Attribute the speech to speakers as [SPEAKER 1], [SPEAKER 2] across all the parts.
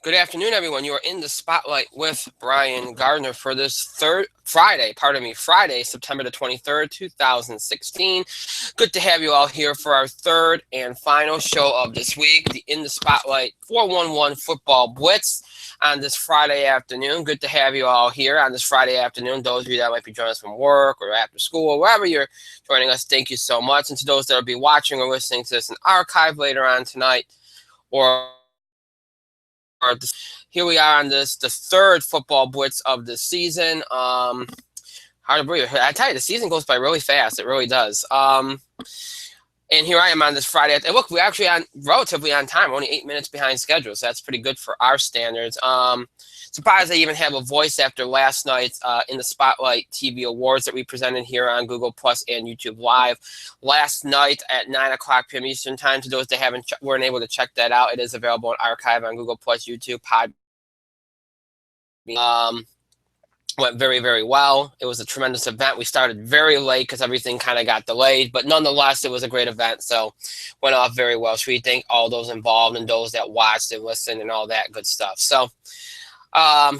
[SPEAKER 1] Good afternoon, everyone. You are in the spotlight with Brian Gardner for this Friday, September the 23rd, 2016. Good to have you all here for our third and final show of this week, the In the Spotlight 411 Football Blitz on this Friday afternoon. Good to have you all here on this Friday afternoon. Those of you that might be joining us from work or after school or wherever you're joining us, thank you so much. And to those that will be watching or listening to this in archive later on tonight, or here we are on the third football blitz of the season. Hard to believe. I tell you, the season goes by really fast. It really does. And here I am on this Friday. And look, we're actually on relatively on time. We're only 8 minutes behind schedule, so that's pretty good for our standards. Surprised I even have a voice after last night's In the Spotlight TV Awards that we presented here on Google Plus and YouTube Live last night at 9 o'clock p.m. Eastern Time. To those that weren't able to check that out, it is available in archive on Google Plus, YouTube, Pod. Went very, very well. It was a tremendous event. We started very late because everything kind of got delayed, but nonetheless, it was a great event. So went off very well. So we thank all those involved and those that watched and listened and all that good stuff. So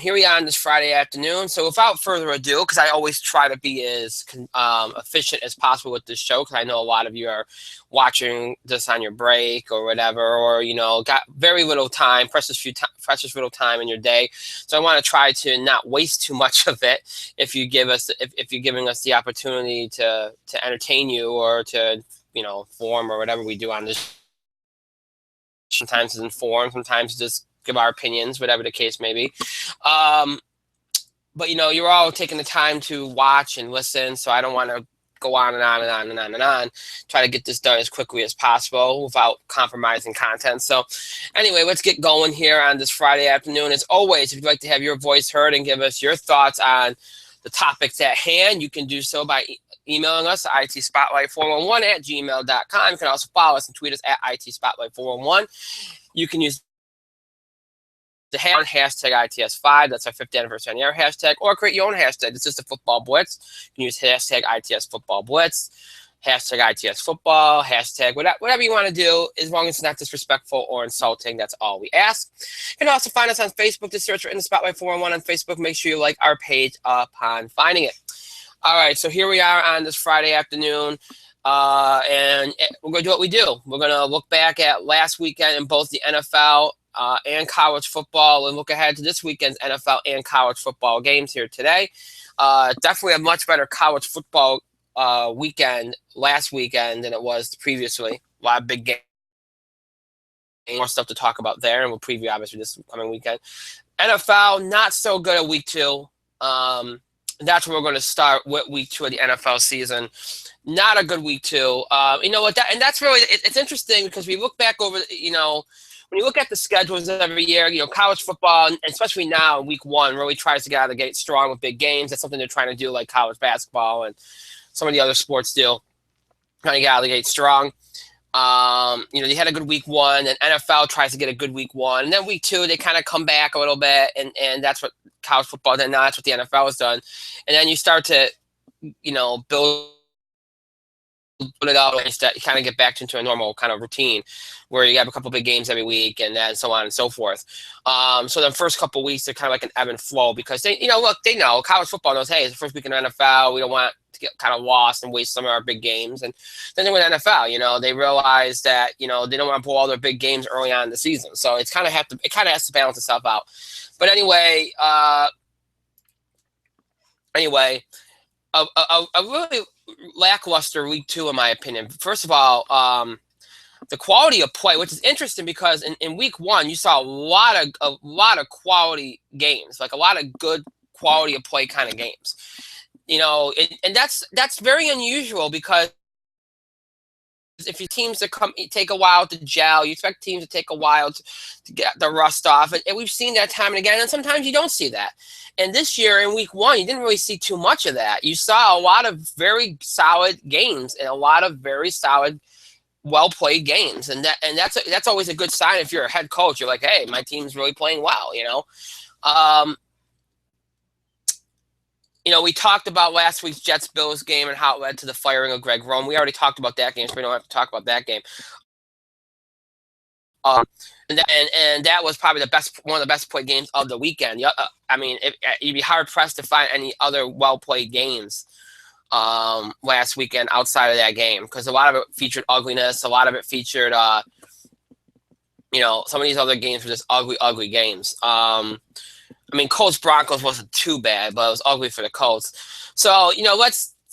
[SPEAKER 1] here we are on this Friday afternoon. So without further ado, because I always try to be as efficient as possible with this show, because I know a lot of you are watching this on your break or whatever, or, got very little time, precious little time in your day. So I want to try to not waste too much of it if you're giving us the opportunity to entertain you or to, form or whatever we do on this. Sometimes it's inform, sometimes just give our opinions, whatever the case may be. But, you're all taking the time to watch and listen, so I don't want to go on and on and on and on and on. Try to get this done as quickly as possible without compromising content. So anyway, let's get going here on this Friday afternoon. As always, if you'd like to have your voice heard and give us your thoughts on the topics at hand, you can do so by emailing us at itspotlight411@gmail.com. You can also follow us and tweet us at itspotlight411. You can use the hashtag ITS5, that's our 5th anniversary on the air hashtag, or create your own hashtag. This is the Football Blitz. You can use hashtag ITS Football Blitz, hashtag ITS Football, hashtag whatever you want to do, as long as it's not disrespectful or insulting. That's all we ask. You can also find us on Facebook. Just search for In the Spotlight 411 on Facebook. Make sure you like our page upon finding it. All right, so here we are on this Friday afternoon. And we're going to do what we do. We're going to look back at last weekend in both the NFL and college football, and look ahead to this weekend's NFL and college football games here today. Definitely a much better college football weekend last weekend than it was previously. A lot of big games, more stuff to talk about there, and we'll preview obviously this coming weekend. NFL, not so good at week 2. That's where we're going to start with week 2 of the NFL season. Not a good week 2. You know what? That's really it's interesting because we look back over, when you look at the schedules every year, college football, and especially now in week 1, really tries to get out of the gate strong with big games. That's something they're trying to do, like college basketball and some of the other sports do, trying to get out of the gate strong. They had a good week 1, and NFL tries to get a good week 1, and then week 2 they kind of come back a little bit, and that's what college football did. Now that's what the NFL has done, and then you start to, build it out and you kind of get back into a normal kind of routine where you have a couple big games every week and then so on and so forth. So the first couple of weeks, they're kind of like an ebb and flow because they know college football knows, hey, it's the first week in the NFL. We don't want to get kind of lost and waste some of our big games. And then with NFL, they realize that, they don't want to pull all their big games early on in the season. So it kind of has to balance itself out. But anyway, a really lackluster week 2, in my opinion. First of all, the quality of play, which is interesting because in week 1 you saw a lot of quality games, like a lot of good quality of play kind of games. And that's very unusual because if your teams take a while to gel, you expect teams to take a while to get the rust off. And we've seen that time and again, and sometimes you don't see that. And this year in week 1, you didn't really see too much of that. You saw a lot of very solid games and a lot of very solid, well-played games. And that's always a good sign if you're a head coach. You're like, hey, my team's really playing well, we talked about last week's Jets-Bills game and how it led to the firing of Greg Roman. We already talked about that game, so we don't have to talk about that game. And that was probably one of the best played games of the weekend. I mean, you'd be hard pressed to find any other well played games last weekend outside of that game, because a lot of it featured ugliness. A lot of it featured, some of these other games were just ugly games. I mean, Colts Broncos wasn't too bad, but it was ugly for the Colts. So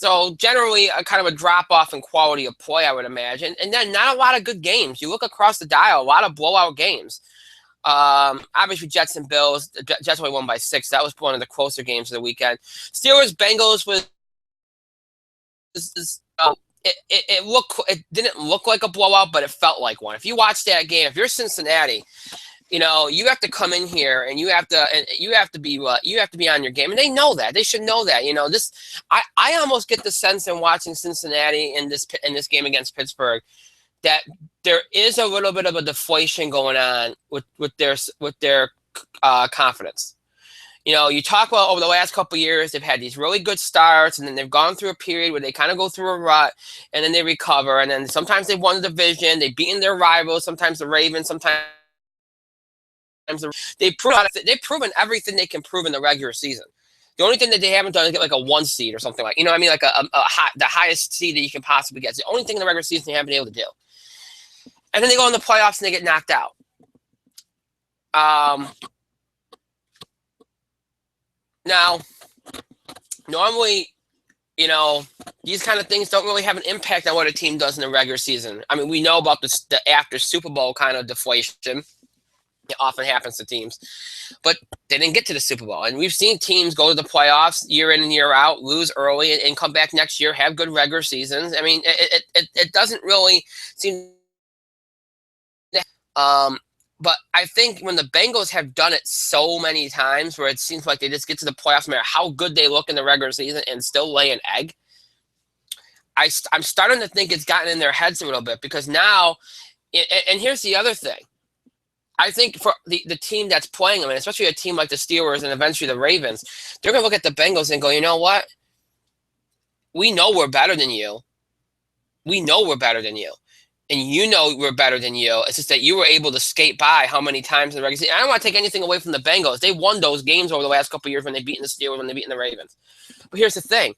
[SPEAKER 1] So generally, a kind of a drop off in quality of play, I would imagine, and then not a lot of good games. You look across the dial, a lot of blowout games. Obviously, Jets and Bills. The Jets only won by 6. That was one of the closer games of the weekend. Steelers Bengals was it didn't look like a blowout, but it felt like one. If you watch that game, if you're Cincinnati, you have to come in here and you have to be on your game, and they know that. They should know that. I almost get the sense in watching Cincinnati in this game against Pittsburgh that there is a little bit of a deflation going on with their confidence. You talk about over the last couple of years, they've had these really good starts, and then they've gone through a period where they kind of go through a rut, and then they recover, and then sometimes they've won the division, they've beaten their rivals, sometimes the Ravens, sometimes they've proven everything they can prove in the regular season. The only thing that they haven't done is get like a 1 seed or something like, what I mean, like the highest seed that you can possibly get. It's the only thing in the regular season they haven't been able to do. And then they go in the playoffs and they get knocked out. Now, normally, these kind of things don't really have an impact on what a team does in the regular season. I mean, we know about the after Super Bowl kind of deflation. It often happens to teams, but they didn't get to the Super Bowl. And we've seen teams go to the playoffs year in and year out, lose early, and come back next year, have good regular seasons. I mean, it doesn't really seem. But I think when the Bengals have done it so many times where it seems like they just get to the playoffs no matter how good they look in the regular season and still lay an egg, I'm starting to think it's gotten in their heads a little bit, because now, and here's the other thing. I think for the team that's playing them, and especially a team like the Steelers and eventually the Ravens, they're going to look at the Bengals and go, you know what? We know we're better than you. We know we're better than you. And we're better than you. It's just that you were able to skate by how many times in the regular season. I don't want to take anything away from the Bengals. They won those games over the last couple of years when they beat the Steelers, when they beat the Ravens. But here's the thing.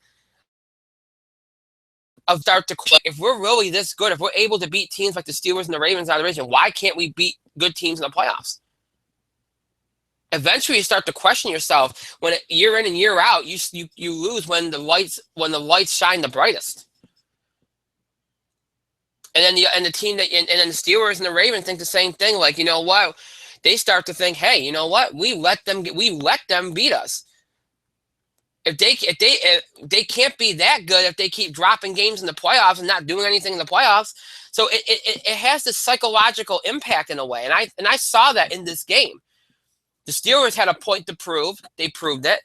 [SPEAKER 1] If we're really this good, if we're able to beat teams like the Steelers and the Ravens out of the division, why can't we beat good teams in the playoffs? Eventually, you start to question yourself when year in and year out, you lose when the lights shine the brightest. And then the team and then the Steelers and the Ravens think the same thing. Like, you know what? They start to think, hey, you know what? We let them beat us. If they can't be that good if they keep dropping games in the playoffs and not doing anything in the playoffs. So it has this psychological impact in a way. And I saw that in this game. The Steelers had a point to prove. They proved it.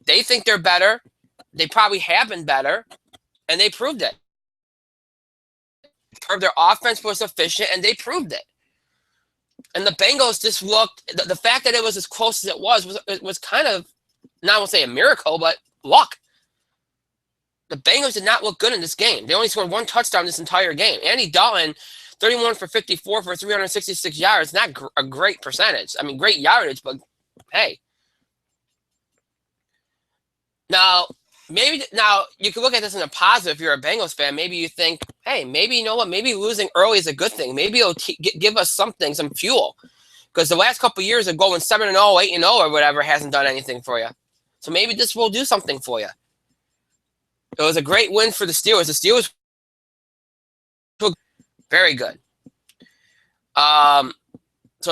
[SPEAKER 1] They think they're better. They probably have been better. And they proved it. Their offense was efficient, and they proved it. And the Bengals just looked. The fact that it was as close as it was kind of, not I won't say a miracle, but luck. The Bengals did not look good in this game. They only scored 1 touchdown this entire game. Andy Dalton, 31 for 54 for 366 yards. Not a great percentage. I mean, great yardage, but hey. Now you can look at this in a positive. If you're a Bengals fan, maybe you think, hey, maybe you know what? Maybe losing early is a good thing. Maybe it'll give us some fuel, because the last couple of years of going 7-0, 8-0, or whatever hasn't done anything for you. So maybe this will do something for you. It was a great win for the Steelers. The Steelers were very good. So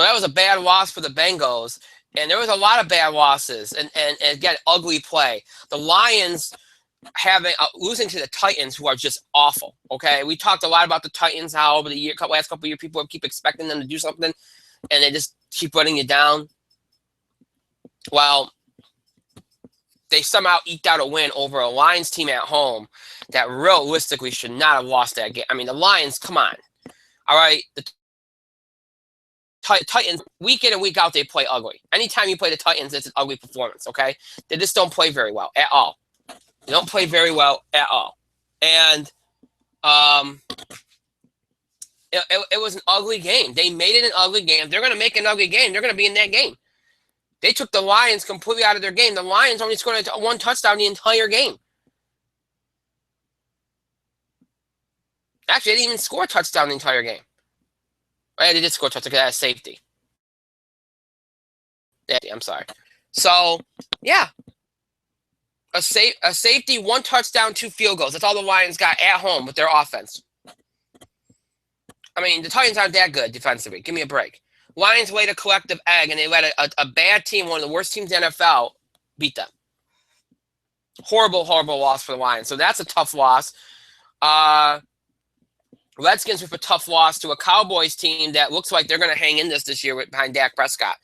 [SPEAKER 1] that was a bad loss for the Bengals. And there was a lot of bad losses and again, ugly play. The Lions losing to the Titans, who are just awful. Okay, we talked a lot about the Titans, how over the last couple of years, people keep expecting them to do something, and they just keep running you down. Well, they somehow eked out a win over a Lions team at home that realistically should not have lost that game. I mean, the Lions, come on. All right, the Titans, week in and week out, they play ugly. Anytime you play the Titans, it's an ugly performance, okay? They just don't play very well at all. They don't play very well at all. And It was an ugly game. They made it an ugly game. They're going to make an ugly game. They're going to be in that game. They took the Lions completely out of their game. The Lions only scored one touchdown the entire game. Actually, they didn't even score a touchdown the entire game. Right, they did score a touchdown because that was safety. Yeah, I'm sorry. So, yeah. A safety, one touchdown, 2 field goals. That's all the Lions got at home with their offense. I mean, the Titans aren't that good defensively. Give me a break. Lions laid a collective egg, and they let a bad team, one of the worst teams in the NFL, beat them. Horrible, horrible loss for the Lions. So that's a tough loss. Redskins with a tough loss to a Cowboys team that looks like they're going to hang in this year behind Dak Prescott.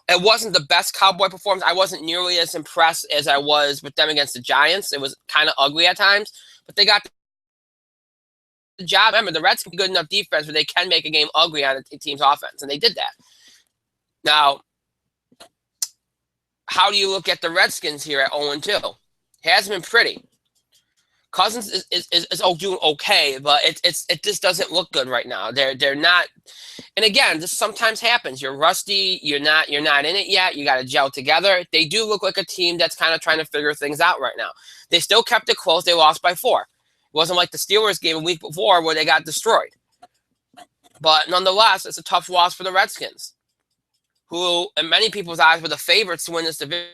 [SPEAKER 1] It wasn't the best Cowboy performance. I wasn't nearly as impressed as I was with them against the Giants. It was kind of ugly at times, but they got the job. Remember, the Redskins are good enough defense where they can make a game ugly on a team's offense, and they did that. Now, how do you look at the Redskins here at 0-2? It hasn't been pretty. Cousins is doing okay, but it just doesn't look good right now. They're not, and again, this sometimes happens. You're rusty. You're not in it yet. You got to gel together. They do look like a team that's kind of trying to figure things out right now. They still kept it close. They lost by 4. It wasn't like the Steelers game a week before where they got destroyed. But nonetheless, it's a tough loss for the Redskins, who, in many people's eyes, were the favorites to win this division.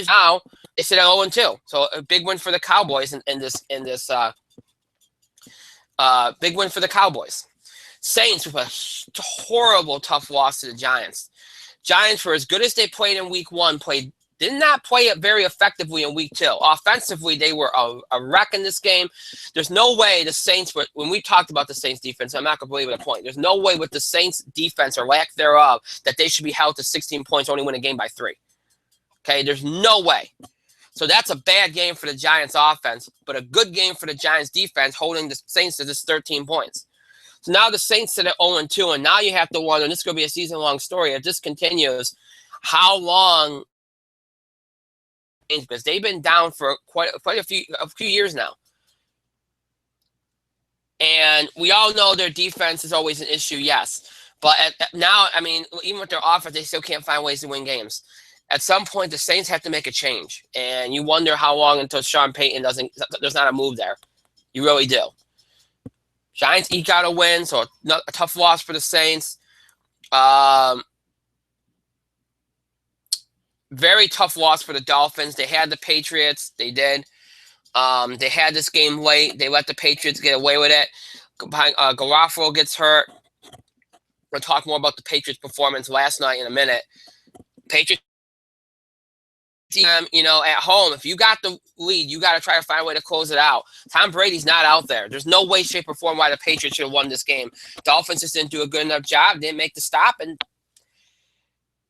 [SPEAKER 1] Now they sit at 0-2, so a big win for the Cowboys in this big win for the Cowboys. Saints with a horrible tough loss to the Giants. Giants, for as good as they played in Week 1, did not play it very effectively in Week 2. Offensively, they were a wreck in this game. There's no way the Saints, when we talked about the Saints defense, I'm not going to believe it a point. There's no way with the Saints defense or lack thereof that they should be held to 16 points, only win a game by 3. Okay, there's no way. So that's a bad game for the Giants offense, but a good game for the Giants defense, holding the Saints to just 13 points. So now the Saints sit at 0-2, and now you have to wonder, and this is going to be a season-long story, if this continues, how long, because they've been down for quite a few years now. And we all know their defense is always an issue, yes. But now, I mean, even with their offense, they still can't find ways to win games. At some point, the Saints have to make a change, and you wonder how long until Sean Payton there's not a move there. You really do. Giants eke out a win, so a tough loss for the Saints. Very tough loss for the Dolphins. They had the Patriots. They did. They had this game late. They let the Patriots get away with it. Garoppolo gets hurt. We'll talk more about the Patriots' performance last night in a minute. Patriots, at home, if you got the lead, you got to try to find a way to close it out. Tom Brady's not out there. There's no way, shape, or form why the Patriots should have won this game. Dolphins just didn't do a good enough job. Didn't make the stop, and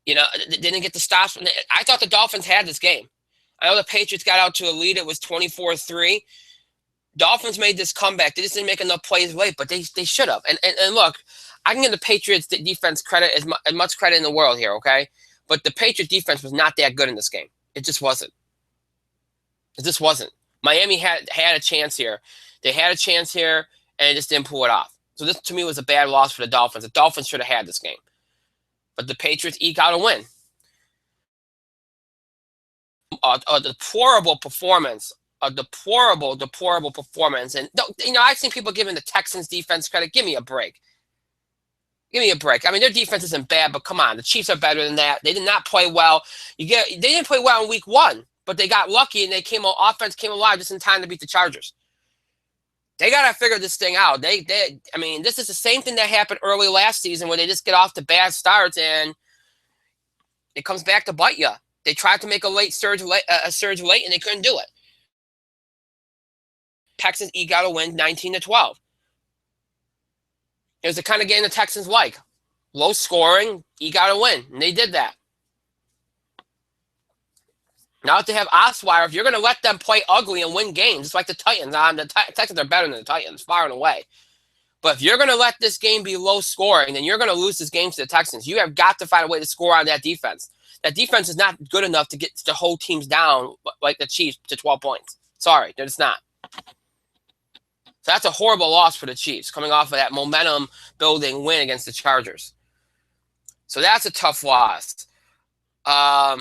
[SPEAKER 1] didn't get the stops. I thought the Dolphins had this game. I know the Patriots got out to a lead. It was 24-3. Dolphins made this comeback. They just didn't make enough plays late, but they should have. And look, I can give the Patriots defense credit as much credit in the world here, okay? But the Patriots defense was not that good in this game. It just wasn't. It just wasn't. Miami had a chance here. They had a chance here, and it just didn't pull it off. So this, to me, was a bad loss for the Dolphins. The Dolphins should have had this game. But the Patriots eke out a win. A deplorable performance. A deplorable performance. And, I've seen people giving the Texans defense credit. Give me a break. Give me a break. I mean, their defense isn't bad, but come on. The Chiefs are better than that. They did not play well. They didn't play well in Week 1, but they got lucky, and offense came alive just in time to beat the Chargers. They got to figure this thing out. I mean, this is the same thing that happened early last season where they just get off to bad starts, and it comes back to bite you. They tried to make a surge late, and they couldn't do it. Texans eke out a win, 19-12. It was the kind of game the Texans like. Low scoring, eke out a win. And they did that. Now that they have Osweiler, if you're going to let them play ugly and win games, it's like the Titans. The Texans are better than the Titans, far and away. But if you're going to let this game be low scoring, then you're going to lose this game to the Texans. You have got to find a way to score on that defense. That defense is not good enough to hold teams down like the Chiefs to 12 points. Sorry, they're just not. So that's a horrible loss for the Chiefs, coming off of that momentum-building win against the Chargers. So that's a tough loss. A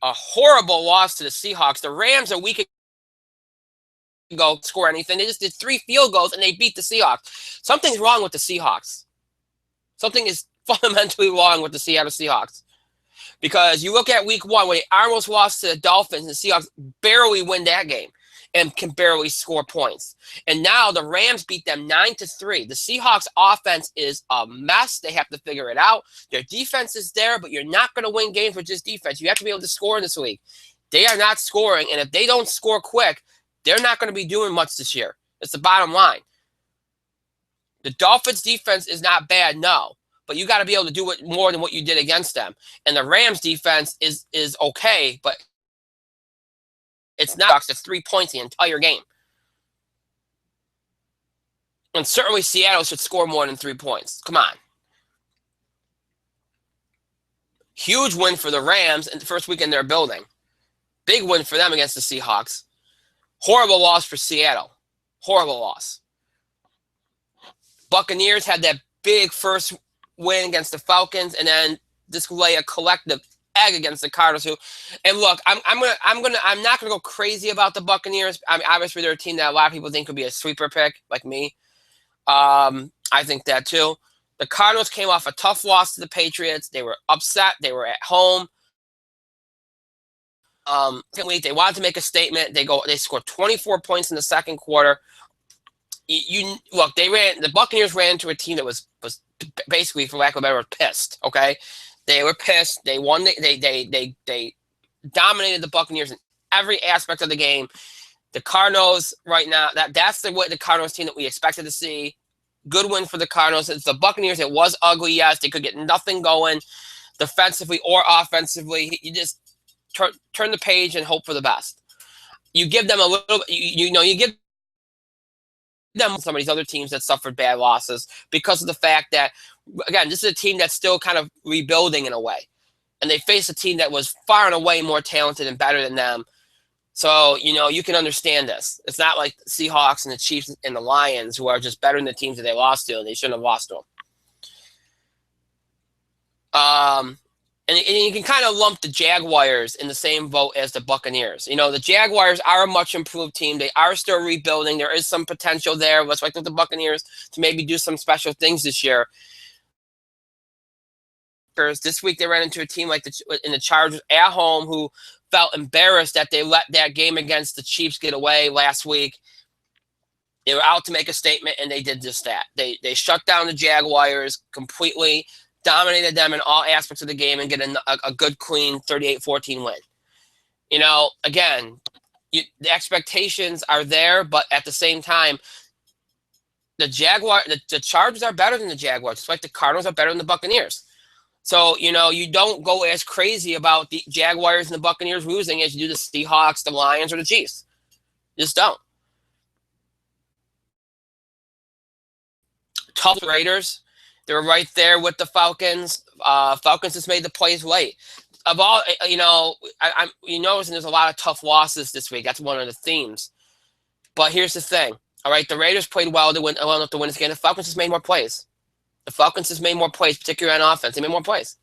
[SPEAKER 1] horrible loss to the Seahawks. The Rams a week ago score anything. They just did 3 field goals and they beat the Seahawks. Something's wrong with the Seahawks. Something is fundamentally wrong with the Seattle Seahawks. Because you look at week 1 when they almost lost to the Dolphins, and the Seahawks barely win that game and can barely score points. And now the Rams beat them 9-3. The Seahawks offense is a mess. They have to figure it out. Their defense is there, but you're not going to win games with just defense. You have to be able to score in this league. They are not scoring, and if they don't score quick, they're not going to be doing much this year. It's the bottom line. The Dolphins' defense is not bad, no. But you got to be able to do it more than what you did against them. And the Rams' defense is okay, but it's not to 3 points the entire game. And certainly Seattle should score more than 3 points. Come on. Huge win for the Rams in the first week in their building. Big win for them against the Seahawks. Horrible loss for Seattle. Horrible loss. Buccaneers had that big first win against the Falcons, and then display a collective egg against the Cardinals. And look, I'm not gonna go crazy about the Buccaneers. I mean, obviously they're a team that a lot of people think could be a sleeper pick, like me. I think that too. The Cardinals came off a tough loss to the Patriots. They were upset. They were at home. They wanted to make a statement. They scored 24 points in the second quarter. Look, the Buccaneers ran into a team that was basically, for lack of a better word, pissed. Okay, they were pissed. They won. They dominated the Buccaneers in every aspect of the game. The Cardinals right now, that's the Cardinals team that we expected to see. Good win for the Cardinals. It's the Buccaneers. It was ugly. Yes, they could get nothing going defensively or offensively. You just turn the page and hope for the best. You give them a little. You give them some of these other teams that suffered bad losses because of the fact that, again, this is a team that's still kind of rebuilding in a way. And they face a team that was far and away more talented and better than them. So, you can understand this. It's not like the Seahawks and the Chiefs and the Lions, who are just better than the teams that they lost to, and they shouldn't have lost to them. And you can kind of lump the Jaguars in the same vote as the Buccaneers. The Jaguars are a much improved team. They are still rebuilding. There is some potential there. Let's wait with the Buccaneers to maybe do some special things this year. This week they ran into a team in the Chargers at home, who felt embarrassed that they let that game against the Chiefs get away last week. They were out to make a statement, and they did just that. They shut down the Jaguars completely, dominated them in all aspects of the game, and get a good, clean 38-14 win. Again, the expectations are there, but at the same time, the Chargers are better than the Jaguars. It's like the Cardinals are better than the Buccaneers. So, you don't go as crazy about the Jaguars and the Buccaneers losing as you do the Seahawks, the Lions, or the Chiefs. Just don't. Tough Raiders. They were right there with the Falcons. Falcons just made the plays late. Of all, you notice there's a lot of tough losses this week. That's one of the themes. But here's the thing. All right, the Raiders played well enough to win this game. The Falcons just made more plays. Particularly on offense. They made more plays.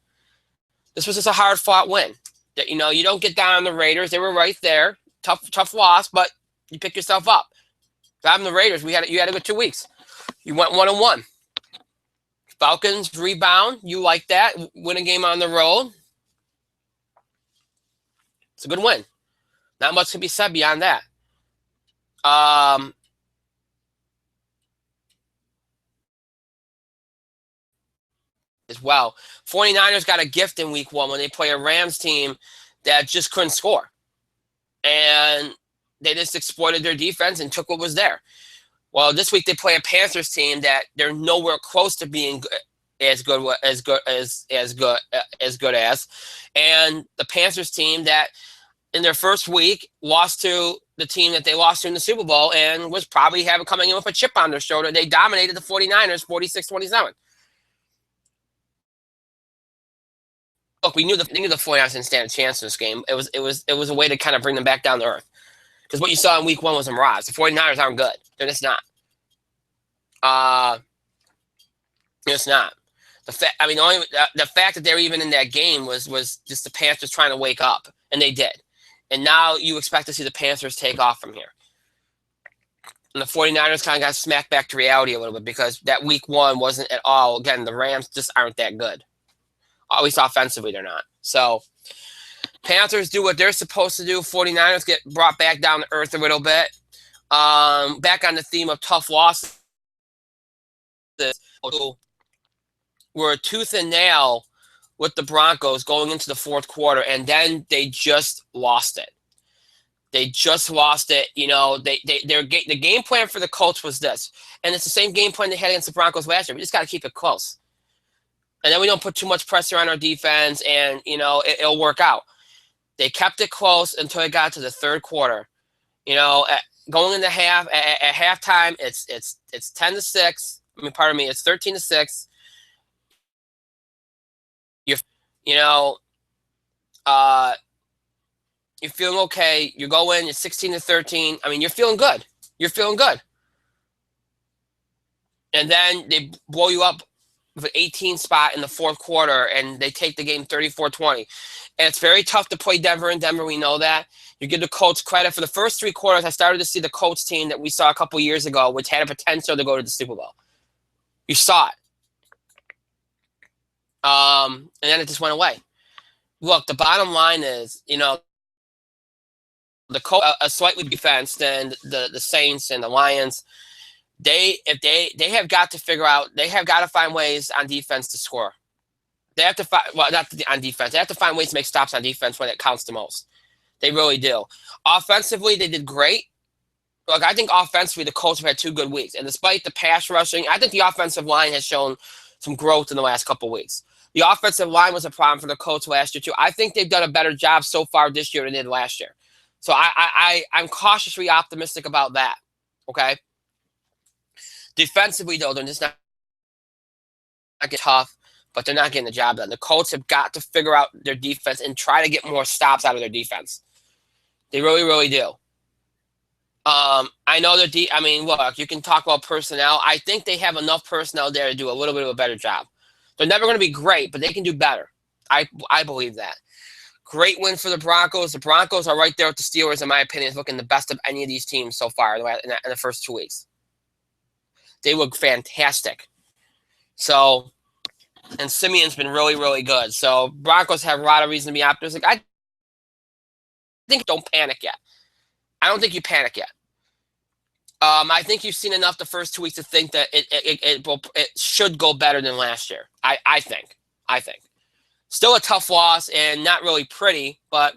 [SPEAKER 1] This was just a hard-fought win. You don't get down on the Raiders. They were right there. Tough loss, but you pick yourself up. If I'm the Raiders, you had a good 2 weeks. You went 1-1. Falcons rebound. You like that. Win a game on the road. It's a good win. Not much can be said beyond that. As well. 49ers got a gift in week 1 when they play a Rams team that just couldn't score. And they just exploited their defense and took what was there. Well, this week they play a Panthers team that they're nowhere close to being as good as, and the Panthers team that in their first week lost to the team that they lost to in the Super Bowl and was probably coming in with a chip on their shoulder. They dominated the 49ers 46-27. Look, we knew the 49ers didn't stand a chance in this game. It was a way to kind of bring them back down to earth. Because what you saw in week 1 was a mirage. The 49ers aren't good. They're just not. It's not. The fact that they're even in that game was just the Panthers trying to wake up, and they did. And now you expect to see the Panthers take off from here. And the 49ers kind of got smacked back to reality a little bit because that week 1 wasn't at all. Again, the Rams just aren't that good. At least offensively, they're not. So Panthers do what they're supposed to do. 49ers get brought back down to earth a little bit. Back on the theme of tough losses. Were a tooth and nail with the Broncos going into the fourth quarter, and then they just lost it. They just lost it. You know, the game plan for the Colts was this, and it's the same game plan they had against the Broncos last year. We just got to keep it close, and then we don't put too much pressure on our defense, and you know it'll work out. They kept it close until it got to the third quarter. You know, going into at halftime, it's 10-6. I mean, pardon me, it's 13-6. You're feeling okay. You go in, it's 16-13. I mean, you're feeling good. You're feeling good. And then they blow you up with an 18 spot in the fourth quarter, and they take the game 34-20. And it's very tough to play Denver in Denver. We know that. You give the Colts credit. For the first 3 quarters, I started to see the Colts team that we saw a couple years ago, which had a potential to go to the Super Bowl. You saw it. And then it just went away. Look, the bottom line is, you know, the Colts a slightly defense than the Saints and the Lions. They have got to figure out. They have got to find ways on defense to score. They have to find not on defense. They have to find ways to make stops on defense when it counts the most. They really do. Offensively, they did great. Look, I think offensively the Colts have had 2 good weeks, and despite the pass rushing, I think the offensive line has shown some growth in the last couple of weeks. The offensive line was a problem for the Colts last year too. I think they've done a better job so far this year than they did last year. So I'm cautiously optimistic about that. Okay. Defensively though, they're just not getting tough, but they're not getting the job done. The Colts have got to figure out their defense and try to get more stops out of their defense. They really, really do. I know they're I mean, look, you can talk about personnel. I think they have enough personnel there to do a little bit of a better job. They're never going to be great, but they can do better. I believe that. Great win for the Broncos. The Broncos are right there with the Steelers, in my opinion, looking the best of any of these teams so far in the first 2 weeks. They look fantastic. So, and Simeon's been really, really good. So, Broncos have a lot of reason to be optimistic. I think don't panic yet. I don't think you panic yet. I think you've seen enough the first 2 weeks to think that it should go better than last year. I think. Still a tough loss and not really pretty, but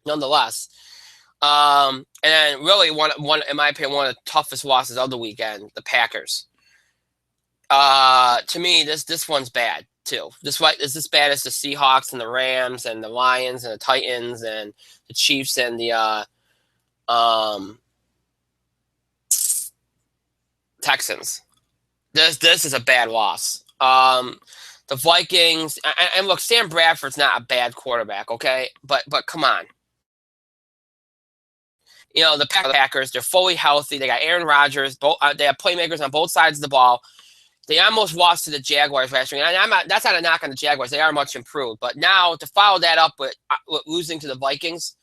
[SPEAKER 1] nonetheless. And then really one in my opinion, one of the toughest losses of the weekend, the Packers. To me, this one's bad too. This bad as the Seahawks and the Rams and the Lions and the Titans and the Chiefs and the Texans. This is a bad loss. The Vikings and look, Sam Bradford's not a bad quarterback, okay? But come on. You know, the Packers, they're fully healthy. They got Aaron Rodgers. They have playmakers on both sides of the ball. They almost lost to the Jaguars last year. And that's not a knock on the Jaguars. They are much improved. But now to follow that up with losing to the Vikings,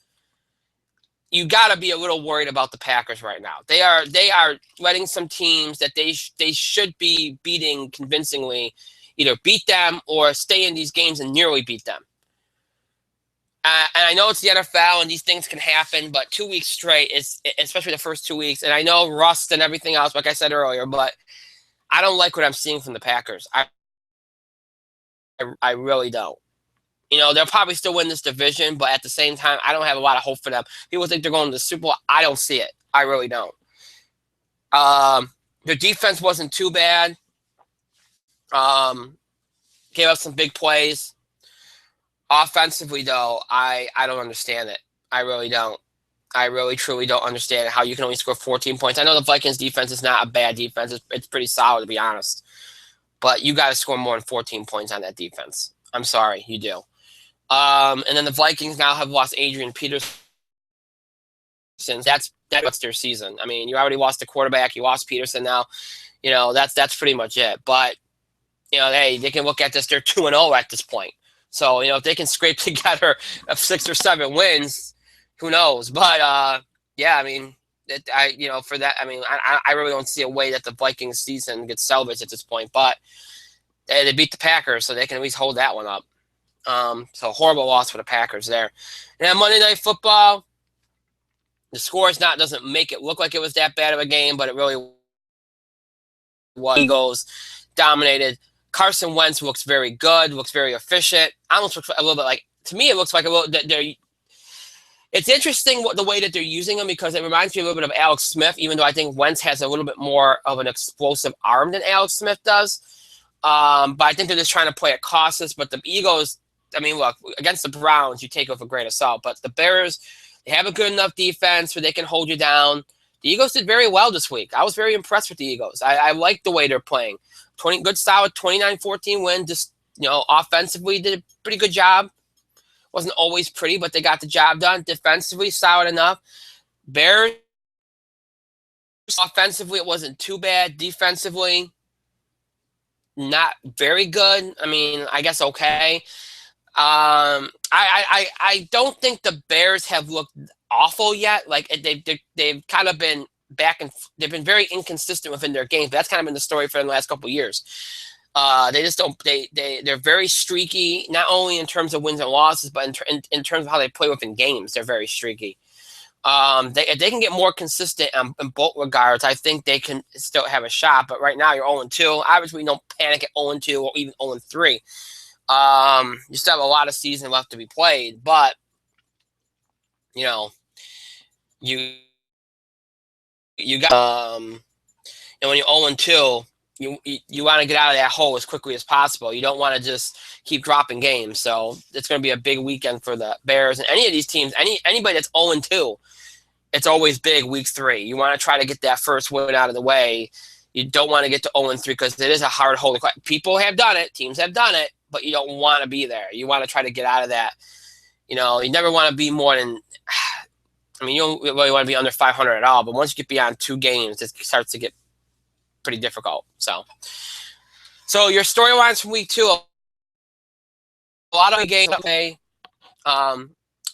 [SPEAKER 1] you got to be a little worried about the Packers right now. They are letting some teams that they should be beating convincingly either beat them or stay in these games and nearly beat them. And I know it's the NFL and these things can happen, but 2 weeks straight, especially the first 2 weeks. And I know rust and everything else, like I said earlier, but I don't like what I'm seeing from the Packers. I really don't. You know, they'll probably still win this division, but at the same time, I don't have a lot of hope for them. People think they're going to the Super Bowl. I don't see it. I really don't. Their defense wasn't too bad. Gave up some big plays. Offensively, though, I don't understand it. I really don't. I really, truly don't understand how you can only score 14 points. I know the Vikings defense is not a bad defense. It's pretty solid, to be honest. But you got to score more than 14 points on that defense. I'm sorry, you do. And then the Vikings now have lost Adrian Peterson That's their season. I mean, you already lost the quarterback. You lost Peterson now. That's pretty much it. But they can look at this. They're 2-0 at this point. So if they can scrape together 6 or 7 wins, who knows? But yeah, I mean, for that, I mean, I really don't see a way that the Vikings season gets salvaged at this point. But they beat the Packers, so they can at least hold that one up. So horrible loss for the Packers there. And then Monday Night Football, the score doesn't make it look like it was that bad of a game, but it really was. Eagles dominated. Carson Wentz looks very good, looks very efficient. Almost looks a little bit like, to me, it looks like a little. It's interesting the way that they're using him, because it reminds me a little bit of Alex Smith, even though I think Wentz has a little bit more of an explosive arm than Alex Smith does. But I think they're just trying to play it cautious. But the Eagles, I mean, look, against the Browns, you take it with a grain of salt. But the Bears, they have a good enough defense where they can hold you down. The Eagles did very well this week. I was very impressed with the Eagles. I like the way they're playing. Good, solid 29-14 win. Just, offensively did a pretty good job. Wasn't always pretty, but they got the job done. Defensively, solid enough. Bears, offensively, it wasn't too bad. Defensively, not very good. I mean, I guess okay. I don't think the Bears have looked awful yet. Like they've kind of been they've been very inconsistent within their games. But that's kind of been the story for the last couple of years. They just don't. They're very streaky, not only in terms of wins and losses, but in terms of how they play within games. They're very streaky. If they can get more consistent in both regards, I think they can still have a shot. But right now, you're 0-2. Obviously, don't panic at 0-2 or even 0-3. You still have a lot of season left to be played, but you got and when you're 0-2. You want to get out of that hole as quickly as possible. You don't want to just keep dropping games. So it's going to be a big weekend for the Bears and any of these teams. Anybody that's 0-2, it's always big week 3. You want to try to get that first win out of the way. You don't want to get to 0-3 because it is a hard hole. People have done it. Teams have done it, but you don't want to be there. You want to try to get out of that. You never want to be more than – I mean, you don't really want to be under 500 at all, but once you get beyond 2 games, it starts to get pretty difficult. So your storylines from week 2, a lot of games, okay, a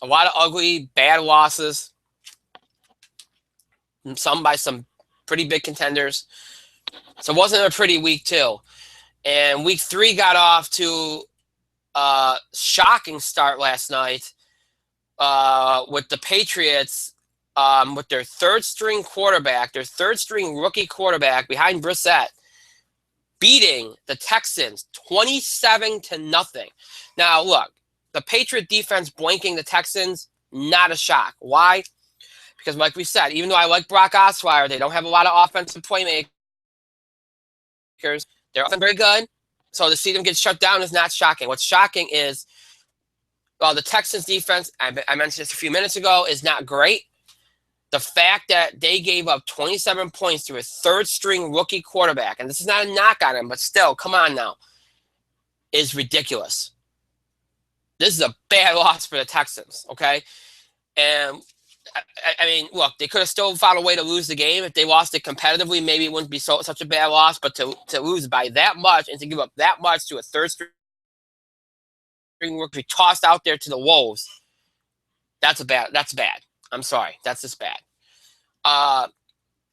[SPEAKER 1] lot of ugly, bad losses, some by some pretty big contenders. So it wasn't a pretty week 2. And week 3 got off to a shocking start last night with the Patriots with their third-string rookie quarterback behind Brissett, beating the Texans 27-0. Now, look, the Patriot defense blanking the Texans, not a shock. Why? Because, like we said, even though I like Brock Osweiler, they don't have a lot of offensive playmakers. They're often very good. So to see them get shut down is not shocking. What's shocking is, well, the Texans defense, I mentioned this a few minutes ago, is not great. The fact that they gave up 27 points to a third-string rookie quarterback, and this is not a knock on him, but still, come on now, is ridiculous. This is a bad loss for the Texans, okay? And, I mean, look, they could have still found a way to lose the game. If they lost it competitively, maybe it wouldn't be such a bad loss, but to lose by that much and to give up that much to a third-string rookie tossed out there to the Wolves, that's bad. I'm sorry. That's just bad.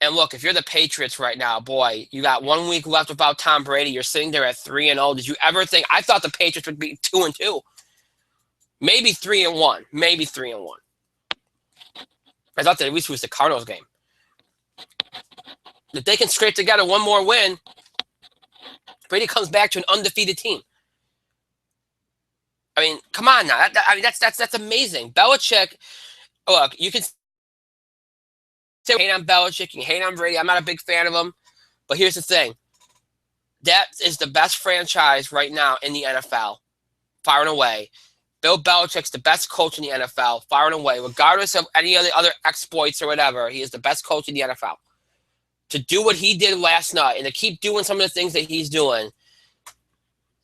[SPEAKER 1] And look, if you're the Patriots right now, boy, you got 1 week left without Tom Brady. You're sitting there at 3-0. Did you ever think? I thought the Patriots would be 2-2, maybe 3-1, maybe 3-1. I thought that at least it was the Cardinals game. If they can scrape together one more win, Brady comes back to an undefeated team. I mean, come on now. That's amazing. Belichick. Look, you can hate on Belichick, you can hate on Brady. I'm not a big fan of him. But here's the thing. That is the best franchise right now in the NFL, far and away. Bill Belichick's the best coach in the NFL, far and away. Regardless of any of the other exploits or whatever, he is the best coach in the NFL. To do what he did last night and to keep doing some of the things that he's doing,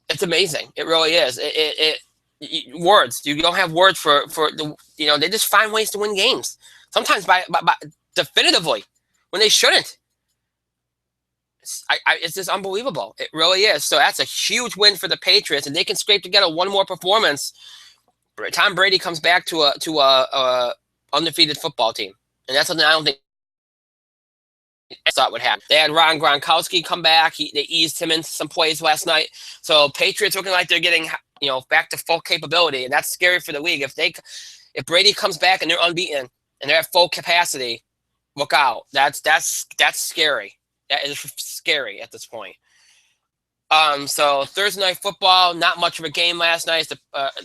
[SPEAKER 1] it's amazing. It really is. Words. You don't have words for the, they just find ways to win games. sometimes by definitively when they shouldn't. It's just unbelievable. It really is. So that's a huge win for the Patriots, and they can scrape together one more performance. Tom Brady comes back to a undefeated football team, and that's something I don't think I thought would happen. They had Ron Gronkowski come back. They eased him into some plays last night. So Patriots looking like they're getting back to full capability, and that's scary for the league. If Brady comes back and they're unbeaten and they're at full capacity, look out. That's scary. That is scary at this point. So Thursday night football, not much of a game last night. The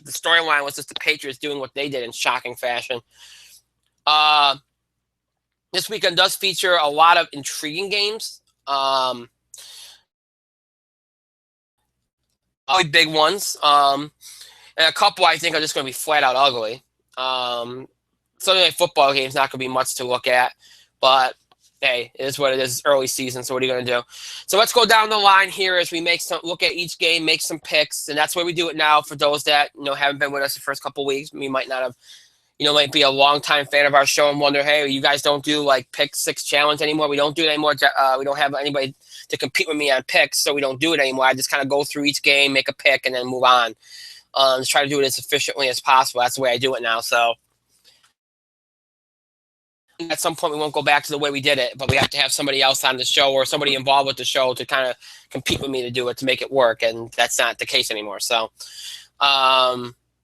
[SPEAKER 1] storyline was just the Patriots doing what they did in shocking fashion. This weekend does feature a lot of intriguing games. Probably big ones. And a couple I think are just going to be flat out ugly. Sunday night football game's not going to be much to look at, but hey, it is what it is. It's early season, so what are you going to do? So let's go down the line here as we look at each game, make some picks, and that's where we do it now. For those that haven't been with us the first couple weeks, we might not have, might be a long-time fan of our show and wonder, hey, you guys don't do like pick six challenge anymore. We don't do it anymore. We don't have anybody to compete with me on picks, so we don't do it anymore. I just kind of go through each game, make a pick, and then move on. Just try to do it as efficiently as possible. That's the way I do it now. So at some point we won't go back to the way we did it, but we have to have somebody else on the show or somebody involved with the show to kind of compete with me to do it, to make it work, and that's not the case anymore. So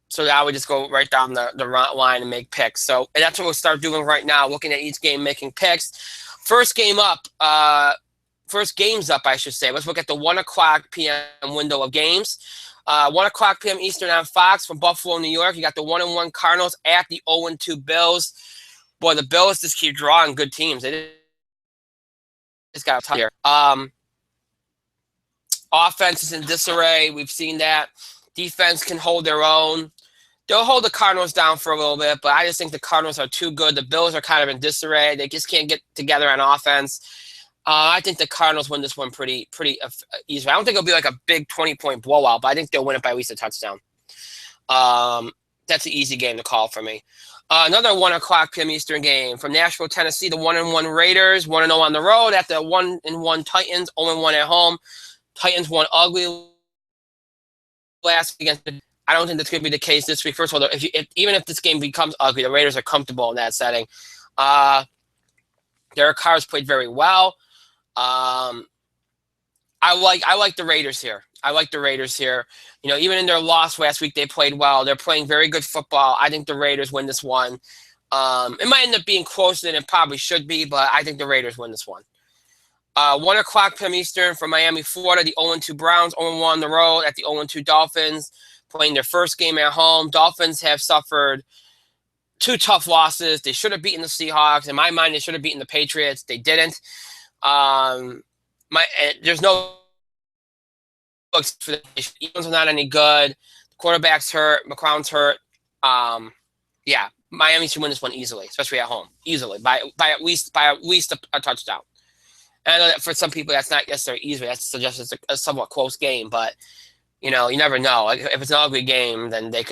[SPEAKER 1] so now we just go right down the line and make picks. So and that's what we'll start doing right now, looking at each game, making picks. First games up, I should say. Let's look at the 1 o'clock p.m. window of games. 1 o'clock p.m. Eastern on Fox from Buffalo, New York. You got the 1-1 Cardinals at the 0-2 Bills. Boy, the Bills just keep drawing good teams. They just got tough here. Offense is in disarray. We've seen that. Defense can hold their own. They'll hold the Cardinals down for a little bit, but I just think the Cardinals are too good. The Bills are kind of in disarray. They just can't get together on offense. I think the Cardinals win this one pretty easily. I don't think it'll be like a big 20-point blowout, but I think they'll win it by at least a touchdown. That's an easy game to call for me. Another 1 o'clock p.m. Eastern game from Nashville, Tennessee. The 1-1 Raiders, 1-0 on the road at the 1-1 Titans, 0-1 at home. Titans won ugly last week. I don't think that's going to be the case this week. First of all, even if this game becomes ugly, the Raiders are comfortable in that setting. Derek Carr's played very well. I like the Raiders here. Even in their loss last week, they played well. They're playing very good football. I think the Raiders win this one. It might end up being closer than it probably should be, but I think the Raiders win this one. 1 o'clock p.m. Eastern from Miami, Florida, the 0-2 Browns, 0-1 on the road at the 0-2 Dolphins, playing their first game at home. Dolphins have suffered 2 tough losses. They should have beaten the Seahawks. In my mind, they should have beaten the Patriots. They didn't. There's no looks for the Eagles are not any good. The quarterback's hurt. McCown's hurt. Miami should win this one easily, especially at home. Easily by at least a touchdown. And I know that for some people that's not necessarily easy. That suggests it's a somewhat close game, but you never know. Like, if it's an ugly game, then they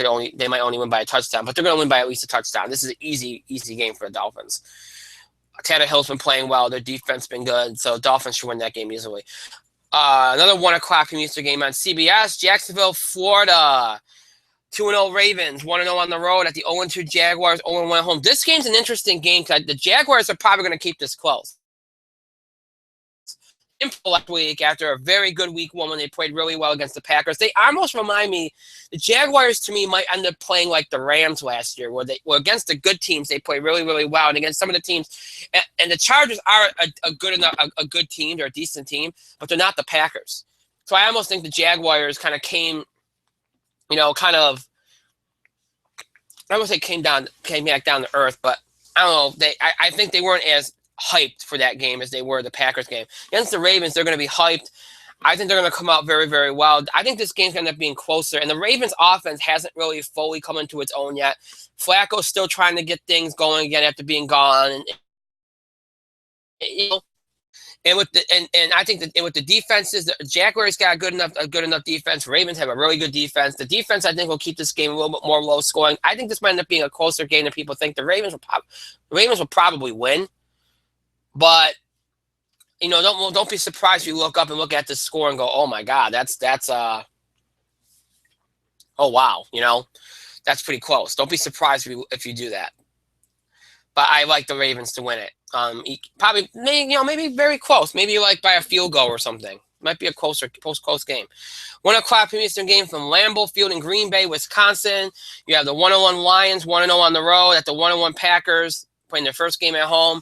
[SPEAKER 1] might only win by a touchdown, but they're going to win by at least a touchdown. This is an easy game for the Dolphins. Tannehill's been playing well. Their defense been good, so Dolphins should win that game easily. Another 1 o'clock Eastern game on CBS. Jacksonville, Florida. 2-0 Ravens, 1-0 on the road at the 0-2 Jaguars, 0-1 home. This game's an interesting game because the Jaguars are probably going to keep this close. Last week, after a very good week 1 when they played really well against the Packers, they almost remind me, the Jaguars to me might end up playing like the Rams last year, where they were against the good teams, they play really, really well, and against some of the teams, and the Chargers are a good team, they're a decent team, but they're not the Packers. So I almost think the Jaguars kind of came, I don't want to say came back down to earth, but I don't know, I think they weren't as hyped for that game as they were the Packers game. Against the Ravens, they're going to be hyped. I think they're going to come out very, very well. I think this game's going to end up being closer, and the Ravens offense hasn't really fully come into its own yet. Flacco's still trying to get things going again after being gone. And And with the and I think that with the defenses, the Jaguars got a good enough defense. Ravens have a really good defense. The defense, I think, will keep this game a little bit more low scoring. I think this might end up being a closer game than people think. The Ravens will probably win, but don't be surprised if you look up and look at the score and go, oh my God, that's oh wow, that's pretty close. Don't be surprised if you do that. But I like the Ravens to win it. Probably, maybe very close. Maybe like by a field goal or something. Might be a close game. 1 o'clock Eastern game from Lambeau Field in Green Bay, Wisconsin. You have the 1-1 Lions, 1-0 on the road at the 1-1 Packers playing their first game at home.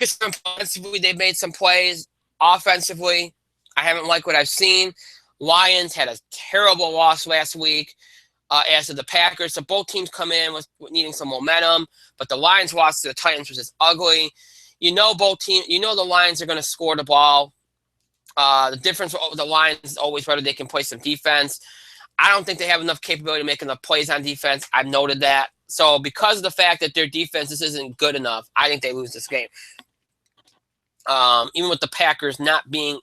[SPEAKER 1] Offensively, they've made some plays. Offensively, I haven't liked what I've seen. Lions had a terrible loss last week. As to the Packers, so both teams come in with needing some momentum, but the Lions lost to the Titans, which is ugly. Both teams. The Lions are going to score the ball. The difference with the Lions is always whether they can play some defense. I don't think they have enough capability to make enough plays on defense. I've noted that. So because of the fact that their defense isn't good enough, I think they lose this game. Even with the Packers not being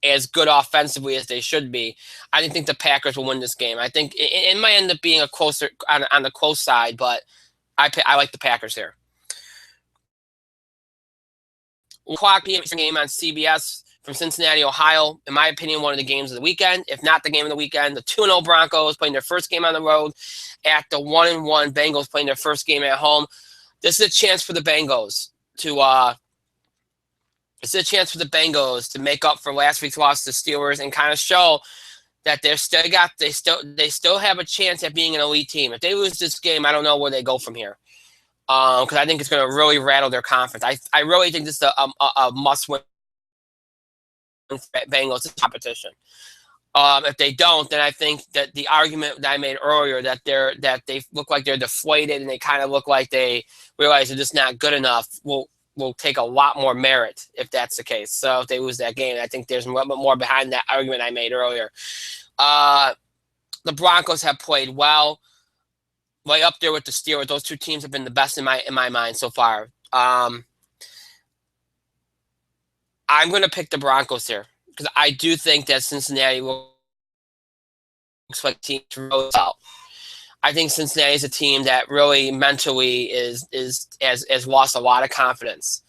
[SPEAKER 1] as good offensively as they should be, I didn't think the Packers will win this game. I think it might end up being a closer on the close side, but I like the Packers here. 1 p.m. game on CBS from Cincinnati, Ohio. In my opinion, one of the games of the weekend, if not the game of the weekend. The 2-0 Broncos playing their first game on the road at the 1-1 Bengals playing their first game at home. This is a chance for the Bengals to it's a chance for the Bengals to make up for last week's loss to the Steelers and kind of show that they still have a chance at being an elite team. If they lose this game, I don't know where they go from here. Because I think it's going to really rattle their confidence. I really think this is a must-win Bengals competition. If they don't, then I think that the argument that I made earlier that they look like they're deflated and they kind of look like they realize they're just not good enough will take a lot more merit if that's the case. So if they lose that game, I think there's a little bit more behind that argument I made earlier. The Broncos have played well, right up there with the Steelers. Those two teams have been the best in my mind so far. I'm going to pick the Broncos here because I do think that Cincinnati looks like a team to roll out. I think Cincinnati is a team that really mentally has lost a lot of confidence.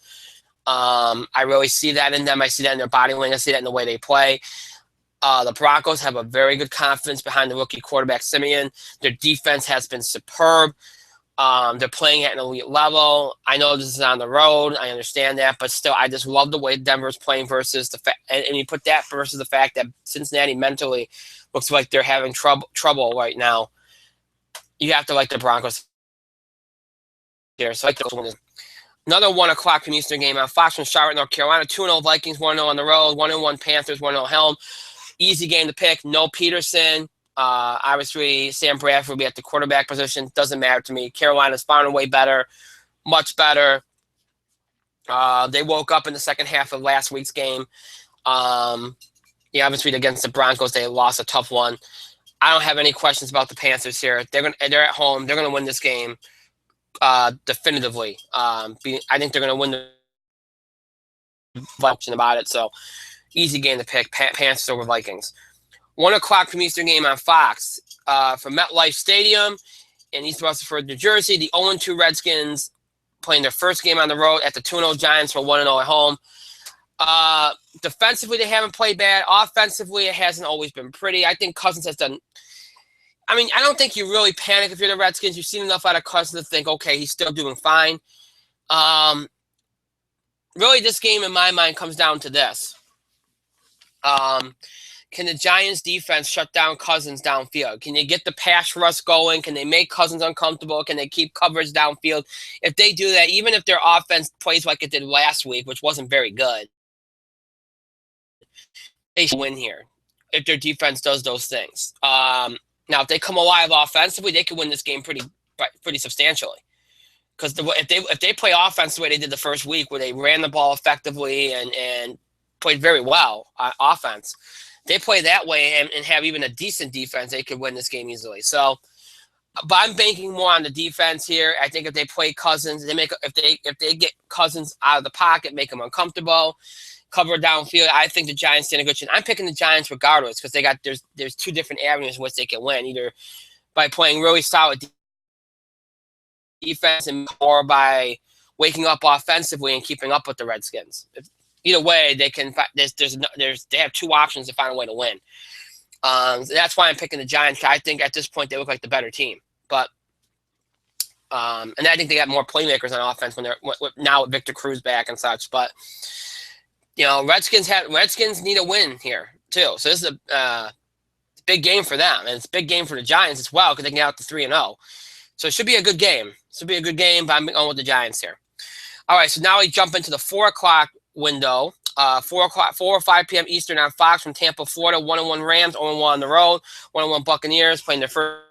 [SPEAKER 1] I really see that in them. I see that in their body language. I see that in the way they play. The Broncos have a very good confidence behind the rookie quarterback Simeon. Their defense has been superb. They're playing at an elite level. I know this is on the road. I understand that, but still, I just love the way Denver's playing versus the fact, and you put that versus the fact that Cincinnati mentally looks like they're having trouble right now. You have to like the Broncos here. So I like those. Another 1 o'clock from Eastern game on Fox from Charlotte, North Carolina. 2-0 Vikings, 1-0 on the road. 1-1 Panthers, 1-0 Helm. Easy game to pick. No Peterson. Obviously, Sam Bradford will be at the quarterback position. Doesn't matter to me. Carolina's far and away better. Much better. They woke up in the second half of last week's game. Obviously against the Broncos, they lost a tough one. I don't have any questions about the Panthers here. They're at home. They're going to win this game definitively. I think they're going to win the function about it. So easy game to pick. Panthers over Vikings. 1 o'clock from Eastern game on Fox from MetLife Stadium in East Rutherford, New Jersey. The 0-2 Redskins playing their first game on the road at the 2-0 Giants for 1-0 at home. Defensively, they haven't played bad. Offensively, it hasn't always been pretty. I think Cousins has done. I mean, I don't think you really panic if you're the Redskins. You've seen enough out of Cousins to think, okay, he's still doing fine. Really, this game in my mind comes down to this. Can the Giants defense shut down Cousins downfield? Can they get the pass rush going? Can they make Cousins uncomfortable? Can they keep coverage downfield? If they do that, even if their offense plays like it did last week, which wasn't very good, they should win here if their defense does those things. Now, if they come alive offensively, they could win this game pretty substantially. Because if they play offense the way they did the first week, where they ran the ball effectively and played very well on offense, they play that way and have even a decent defense, they could win this game easily. So But I'm banking more on the defense here. I think if they play Cousins, if they get Cousins out of the pocket, make him uncomfortable, cover downfield. I think the Giants stand a good chance. I'm picking the Giants regardless because there's two different avenues in which they can win, either by playing really solid defense or by waking up offensively and keeping up with the Redskins. Either way, they can. They have two options to find a way to win. That's why I'm picking the Giants. I think at this point they look like the better team. But and I think they got more playmakers on offense when they're now with Victor Cruz back and such. But Redskins need a win here too. So this is a big game for them, and it's a big game for the Giants as well because they can get out to 3-0. So it should be a good game. But I'm going with the Giants here. All right, so now we jump into the 4 o'clock window. 4 or 5 p.m. Eastern on Fox from Tampa, Florida. 1-1 Rams, 0-1 on the road. 1-1 Buccaneers playing their first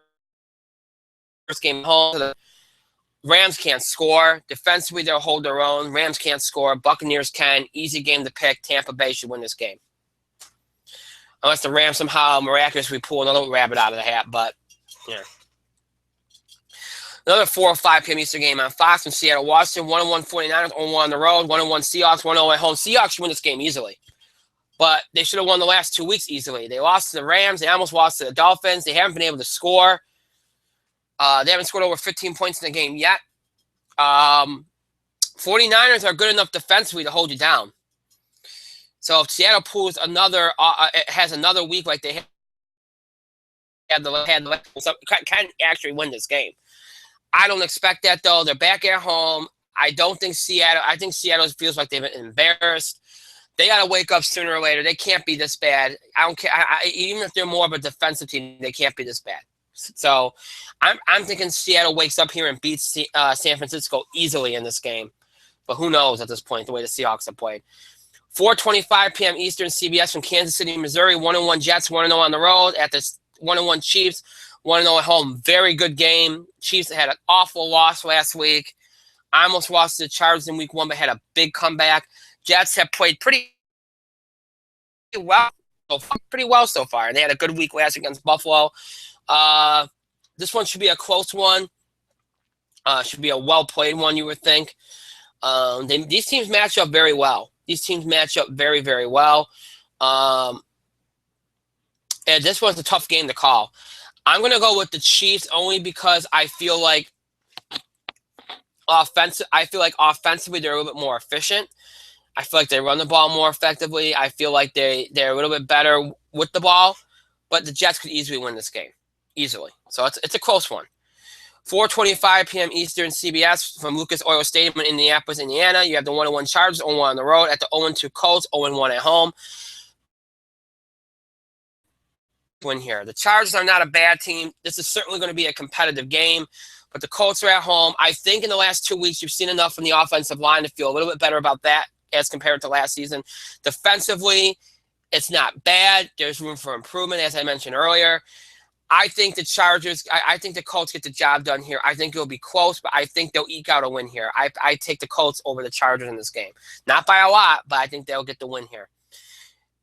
[SPEAKER 1] game at home. So the Rams can't score. Defensively, they'll hold their own. Rams can't score. Buccaneers can. Easy game to pick. Tampa Bay should win this game. Unless the Rams somehow miraculously pull another rabbit out of the hat, but yeah. Another 4 or 5 p.m. Eastern game on Fox from Seattle, Washington. 1-1 49ers, 0-1 on the road. 1-1 Seahawks, 1-0 at home. Seahawks should win this game easily. But they should have won the last 2 weeks easily. They lost to the Rams. They almost lost to the Dolphins. They haven't been able to score. They haven't scored over 15 points in the game yet. 49ers are good enough defensively to hold you down. So if Seattle pulls has another week like they had can actually win this game. I don't expect that though. They're back at home. I think Seattle feels like they've been embarrassed. They got to wake up sooner or later. They can't be this bad. I don't care. Even if they're more of a defensive team, they can't be this bad. So I'm thinking Seattle wakes up here and beats San Francisco easily in this game. But who knows at this point, the way the Seahawks have played. 4:25 p.m. Eastern, CBS from Kansas City, Missouri. 1-1 Jets, 1-0 on the road. At the 1-1 Chiefs, 1-0 at home. Very good game. Chiefs had an awful loss last week. I almost lost to the Chargers in week 1, but had a big comeback. Jets have played pretty well so far. And they had a good week last week against Buffalo. This one should be a close one. Should be a well-played one, you would think. These teams match up very well. These teams match up very, very well. And this one's a tough game to call. I'm going to go with the Chiefs only because I feel like offensively they're a little bit more efficient. I feel like they run the ball more effectively. I feel like they're a little bit better with the ball. But the Jets could easily win this game. Easily. So it's a close one. 4:25 p.m. Eastern, CBS from Lucas Oil Stadium in Indianapolis, Indiana. You have the 1-1 Chargers, 0-1 on the road. At the 0-2 Colts, 0-1 at home. Win here. The Chargers are not a bad team. This is certainly going to be a competitive game, but the Colts are at home. I think in the last 2 weeks you've seen enough from the offensive line to feel a little bit better about that as compared to last season. Defensively, it's not bad. There's room for improvement, as I mentioned earlier. I think the Colts get the job done here. I think it'll be close, but I think they'll eke out a win here. I take the Colts over the Chargers in this game. Not by a lot, but I think they'll get the win here.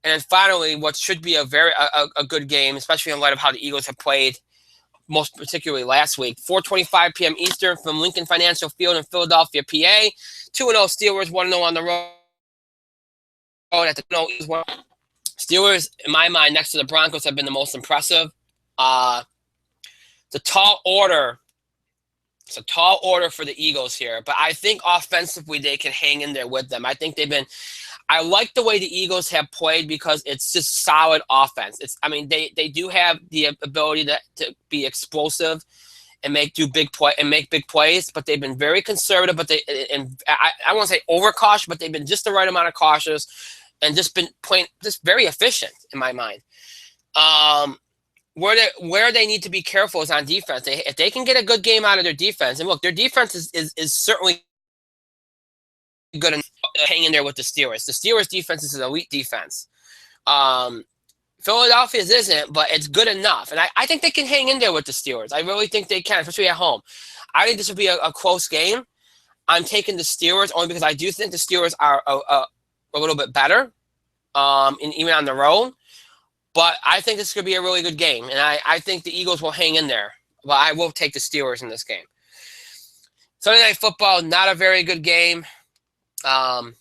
[SPEAKER 1] And then finally, what should be a good game, especially in light of how the Eagles have played, most particularly last week. 4:25 p.m. Eastern from Lincoln Financial Field in Philadelphia, PA. 2-0 Steelers, 1-0 on the road. At the Steelers, in my mind, next to the Broncos, have been the most impressive. It's a tall order for the Eagles here, but I think offensively they can hang in there with them. I like the way the Eagles have played because it's just solid offense. They do have the ability to be explosive and make big plays, but they've been very conservative. But I won't say overcautious, but they've been just the right amount of cautious and just been playing just very efficient in my mind. Where they need to be careful is on defense. If they can get a good game out of their defense, and look, their defense is certainly good and hang in there with the Steelers. The Steelers' defense is an elite defense. Philadelphia's isn't, but it's good enough. And I think they can hang in there with the Steelers. I really think they can, especially at home. I think this will be a close game. I'm taking the Steelers only because I do think the Steelers are a little bit better, even on the road. But I think this could be a really good game, and I think the Eagles will hang in there but I will take the Steelers in this game. Sunday Night Football, not a very good game. In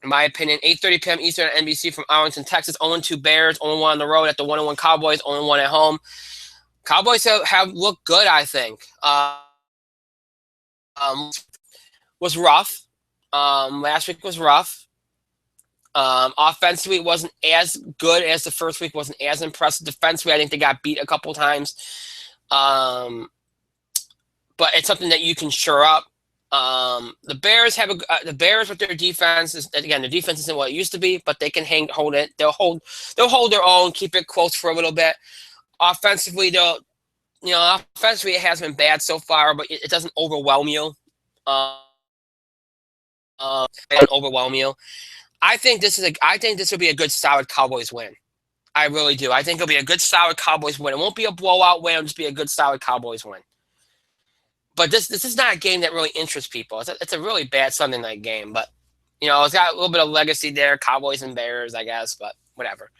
[SPEAKER 1] my opinion, 8:30 p.m. Eastern on NBC from Arlington, Texas. 0-2 Bears, 0-1 on the road at the 1-1 Cowboys, 0-1 at home. Cowboys have looked good, I think. Was rough. Last week was rough. Offensively, it wasn't as good as the first week. Wasn't as impressive. Defensively, I think they got beat a couple times. But it's something that you can shore up. The Bears have the Bears with their defense is, again, the defense isn't what it used to be, but they can hold it. They'll hold their own, keep it close for a little bit. Offensively, offensively it has been bad so far, but it doesn't overwhelm you. I think this will be a good solid Cowboys win. I really do. I think it'll be a good solid Cowboys win. It won't be a blowout win. It'll just be a good solid Cowboys win. But this is not a game that really interests people. It's a really bad Sunday night game, but it's got a little bit of legacy there, Cowboys and Bears, I guess, but whatever.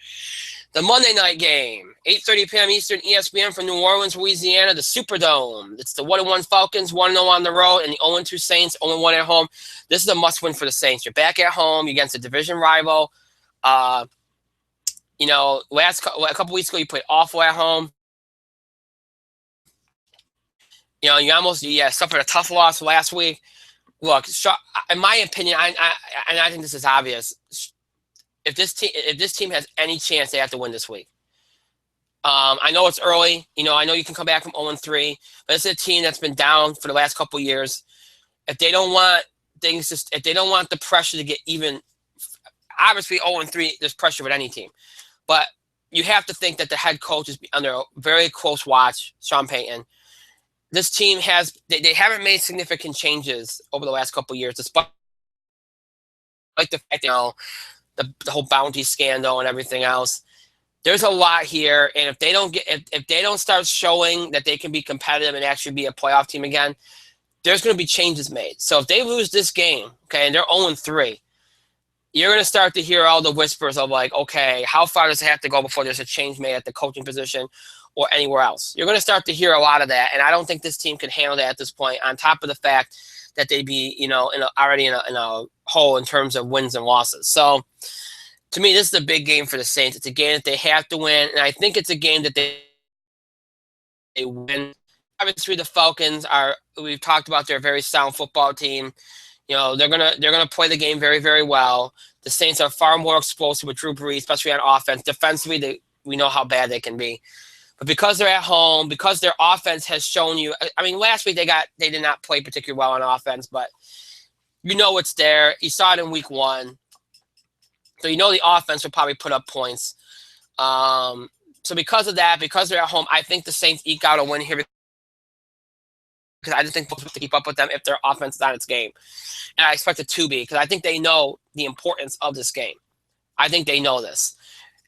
[SPEAKER 1] The Monday night game, 8:30 p.m. Eastern, ESPN from New Orleans, Louisiana, the Superdome. It's the 1-1 Falcons, 1-0 on the road, and the 0-2 Saints, 0-1 at home. This is a must-win for the Saints. You're back at home against a division rival. A couple weeks ago, you played awful at home. You almost suffered a tough loss last week. Look, in my opinion, I think this is obvious. If this team has any chance, they have to win this week. I know it's early. I know you can come back from 0-3, but it's a team that's been down for the last couple of years. If they don't want if they don't want the pressure to get even, obviously 0-3, there's pressure with any team, but you have to think that the head coach is under a very close watch, Sean Payton. This team they haven't made significant changes over the last couple of years, despite the fact the whole bounty scandal and everything else. There's a lot here, and if they don't start showing that they can be competitive and actually be a playoff team again, there's going to be changes made. So if they lose this game, okay, and they're 0-3, you're going to start to hear all the whispers of like, okay, how far does it have to go before there's a change made at the coaching position or anywhere else? You're going to start to hear a lot of that, and I don't think this team can handle that at this point, on top of the fact that they'd be, already in a hole in terms of wins and losses. So to me, this is a big game for the Saints. It's a game that they have to win, and I think it's a game that they win. Obviously, the Falcons we've talked about, they're a very sound football team. They're gonna play the game very, very well. The Saints are far more explosive with Drew Brees, especially on offense. Defensively, we know how bad they can be. But because they're at home, because their offense has shown you, last week they did not play particularly well on offense, but it's there. You saw it in week 1. So the offense will probably put up points. So because of that, because they're at home, I think the Saints eke out a win here, because I just think folks have to keep up with them if their offense is on its game. And I expect it to be, because I think they know the importance of this game. I think they know this.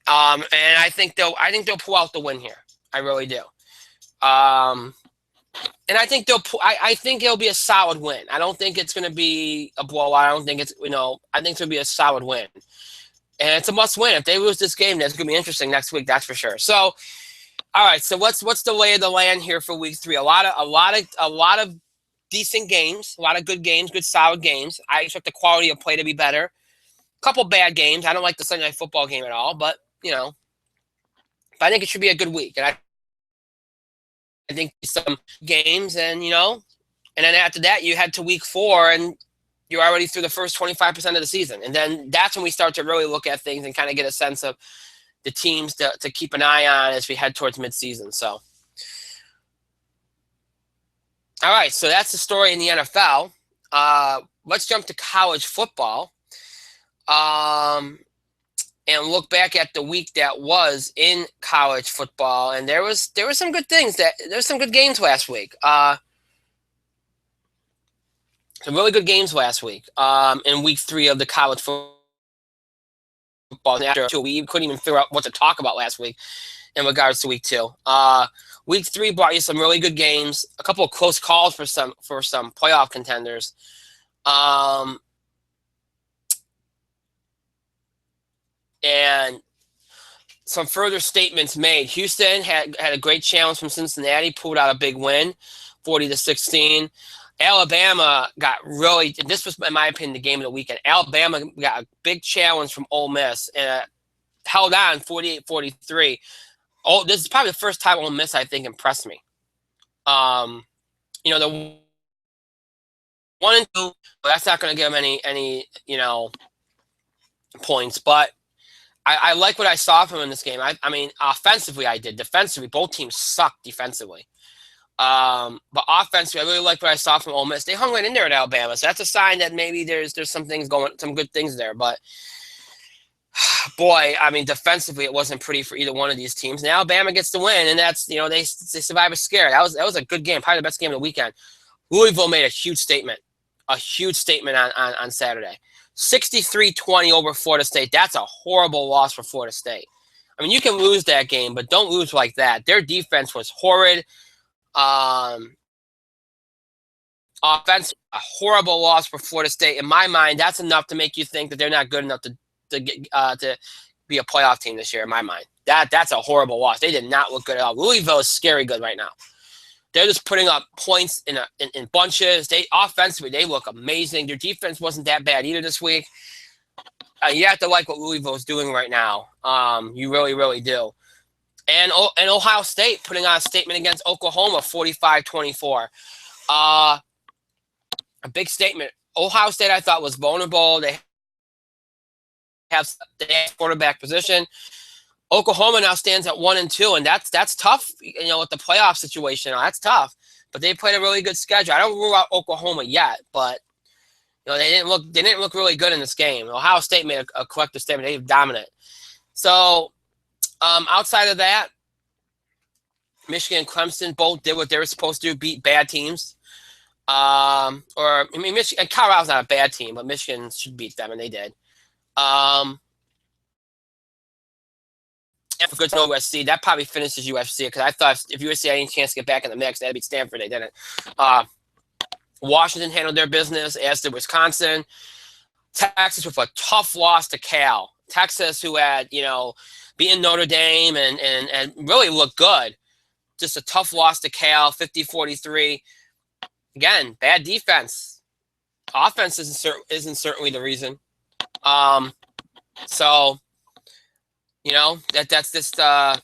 [SPEAKER 1] And I think they'll pull out the win here. I really do. And I think I think it'll be a solid win. I don't think it's going to be a blowout. I don't think it's, I think it's going to be a solid win. And it's a must win. If they lose this game, that's going to be interesting next week. That's for sure. So, all right. So what's the lay of the land here for week 3? A lot of decent games, a lot of good games, good solid games. I expect the quality of play to be better. A couple bad games. I don't like the Sunday Night Football game at all, but I think it should be a good week. And I think some games, and then after that you head to week 4 and you're already through the first 25% of the season. And then that's when we start to really look at things and kind of get a sense of the teams to keep an eye on as we head towards midseason. So, all right, so that's the story in the NFL. Let's jump to college football and look back at the week that was in college football. And there were some good things. There's some good games last week. Some really good games last week in week 3 of the college football. After we couldn't even figure out what to talk about last week in regards to week 2. Week 3 brought you some really good games, a couple of close calls for some playoff contenders. And some further statements made. Houston had a great challenge from Cincinnati, pulled out a big win, 40-16. Alabama got really, this was, in my opinion, the game of the weekend. Alabama got a big challenge from Ole Miss and held on 48-43. Oh, this is probably the first time Ole Miss, I think, impressed me. You know, the 1 and 2, that's not going to give them any points, but I like what I saw from him in this game. I mean, offensively, I did. Defensively, both teams sucked defensively. But offensively, I really like what I saw from Ole Miss. They hung right in there at Alabama, so that's a sign that maybe there's some things going, some good things there. But boy, I mean, defensively, it wasn't pretty for either one of these teams. And Alabama gets the win, and that's, you know, they survive a scare. That was a good game, probably the best game of the weekend. Louisville made a huge statement on Saturday. 63-20 over Florida State. That's a horrible loss for Florida State. I mean, you can lose that game, but don't lose like that. Their defense was horrid. Offense, a horrible loss for Florida State. In my mind, that's enough to make you think that they're not good enough to be a playoff team this year. In my mind, that's a horrible loss. They did not look good at all. Louisville is scary good right now. They're just putting up points in bunches. They offensively, they look amazing. Their defense wasn't that bad either this week. You have to like what Louisville is doing right now. You really, really do. And Ohio State putting on a statement against Oklahoma, 45-24. A big statement. Ohio State, I thought, was vulnerable. They have quarterback position. Oklahoma now stands at 1 and 2, and that's tough. You know, with the playoff situation, that's tough. But they played a really good schedule. I don't rule out Oklahoma yet, but you know they didn't look really good in this game. Ohio State made a collective statement. They were dominant. So outside of that, Michigan and Clemson both did what they were supposed to do, beat bad teams. Michigan and Colorado's not a bad team, but Michigan should beat them, and they did. And for good to know USC, that probably finishes USC because I thought if USC had any chance to get back in the mix, that'd beat Stanford. They didn't. Washington handled their business, as did Wisconsin. Texas with a tough loss to Cal. Texas, who had, you know, beaten Notre Dame and really looked good. Just a tough loss to Cal, 50-43. Again, bad defense. Offense isn't certainly the reason. So, you know, that's just sorry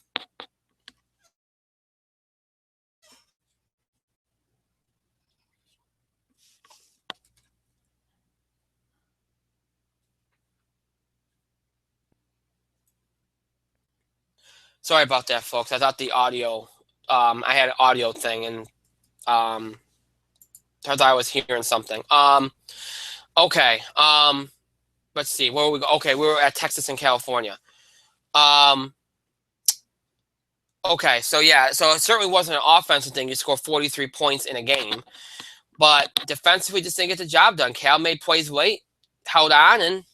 [SPEAKER 1] about that, folks. I thought the audio I had an audio thing and I thought I was hearing something. Okay. Let's see. Where we go? Okay, we were at Texas and California. Okay, so yeah, so it certainly wasn't an offensive thing. You score 43 points in a game, but defensively just didn't get the job done. Cal made plays late, held on, and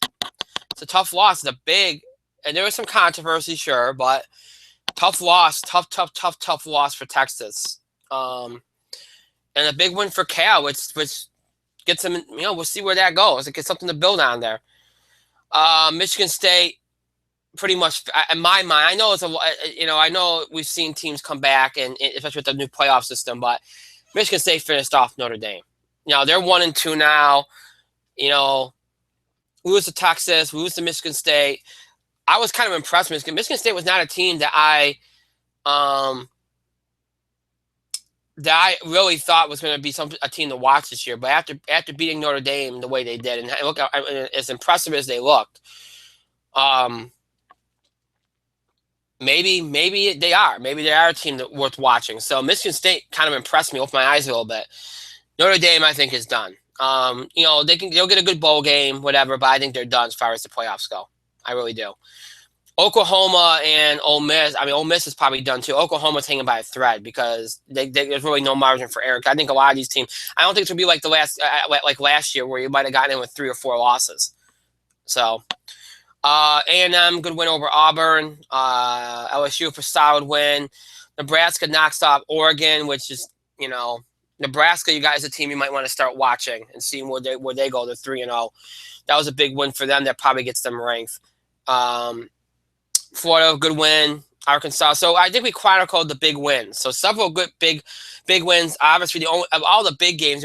[SPEAKER 1] it's a tough loss. It's a big, and there was some controversy, sure, but tough loss, tough loss for Texas. And a big win for Cal, which gets them, you know, we'll see where that goes. It gets something to build on there. Michigan State, pretty much, in my mind, I know it's I know we've seen teams come back, and especially with the new playoff system, but Michigan State finished off Notre Dame. You know, they're 1 and 2 now. You know, lose to Texas, lose to Michigan State. I was kind of impressed with Michigan State was not a team that I really thought was going to be a team to watch this year. But after beating Notre Dame the way they did, and look, as impressive as they looked, maybe they are. Maybe they are a team that worth watching. So Michigan State kind of impressed me, opened my eyes a little bit. Notre Dame, I think, is done. You know, they'll get a good bowl game, whatever, but I think they're done as far as the playoffs go. I really do. Oklahoma and Ole Miss. I mean, Ole Miss is probably done too. Oklahoma's hanging by a thread because there's really no margin for error. I think a lot of these teams. I don't think it's gonna be like like last year where you might have gotten in with 3 or 4 losses. So, A&M good win over Auburn. LSU for solid win. Nebraska knocks off Oregon, which is, you know, Nebraska. You guys, a team you might want to start watching and seeing where they go. They're 3-0. That was a big win for them. That probably gets them ranked. Florida, good win. Arkansas. So I think we chronicled the big wins. So several good big wins. Obviously, of all the big games,